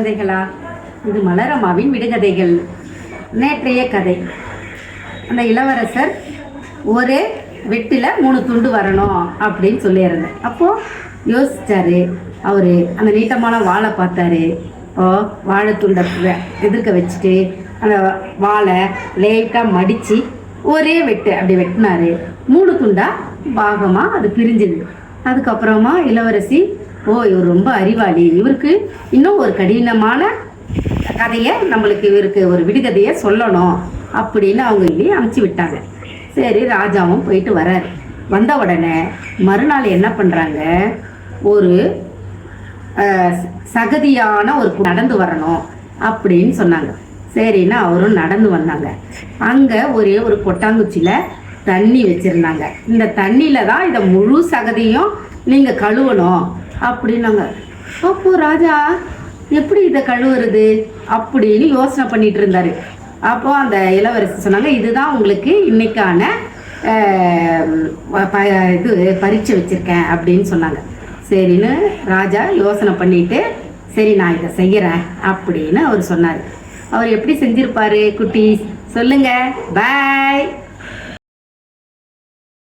குழந்தைகளா, இது மலரம்மாவின் விடுகதைகள். நேற்றைய கதை. அந்த இளவரசர் ஒரு வெட்டில் 3 துண்டு வரணும் அப்படின்னு சொல்லியிருந்தேன். அப்போது யோசிச்சாரு. அவர் அந்த நீட்டமான வாழை பார்த்தாரு. வாழை துண்டை எதிர்க்க வச்சுட்டு அந்த வாழை லேட்டாக மடித்து ஒரே வெட்டு அப்படி வெட்டினாரு. 3 துண்டாக பாகமாக அது பிரிஞ்சுது. அதுக்கப்புறமா இளவரசி, இவர் ரொம்ப அறிவாளி, இவருக்கு இன்னும் ஒரு கடினமான கதையை இவருக்கு ஒரு விடுகதையை சொல்லணும் அப்படின்னு அவங்க இல்லையே அமுச்சு விட்டாங்க. சரி, ராஜாவும் போயிட்டு வர்றாரு. வந்த உடனே மறுநாள் என்ன பண்ணுறாங்க, ஒரு சகதியான ஒரு நடந்து வரணும் அப்படின்னு சொன்னாங்க. சரின்னா அவரும் நடந்து வந்தாங்க. அங்கே ஒரே ஒரு கொட்டாங்குச்சியில் தண்ணி வச்சுருந்தாங்க. இந்த தண்ணியில் தான் இதை முழு சகதியும் நீங்கள் கழுவணும் அப்படின்னாங்க. அப்போ ராஜா எப்படி இதை கழுவுறது அப்படின்னு யோசனை பண்ணிட்டு இருந்தாரு. அப்போ அந்த இளவரசி சொன்னாங்க, இதுதான் உங்களுக்கு இன்னைக்கான பரீட்சை வச்சிருக்கேன் அப்படின்னு சொன்னாங்க. சரின்னு ராஜா யோசனை பண்ணிட்டு, சரி நான் இதை செய்கிறேன் அப்படின்னு அவர் சொன்னார். அவர் எப்படி செஞ்சிருப்பாரு குட்டீஸ் சொல்லுங்க. பாய்.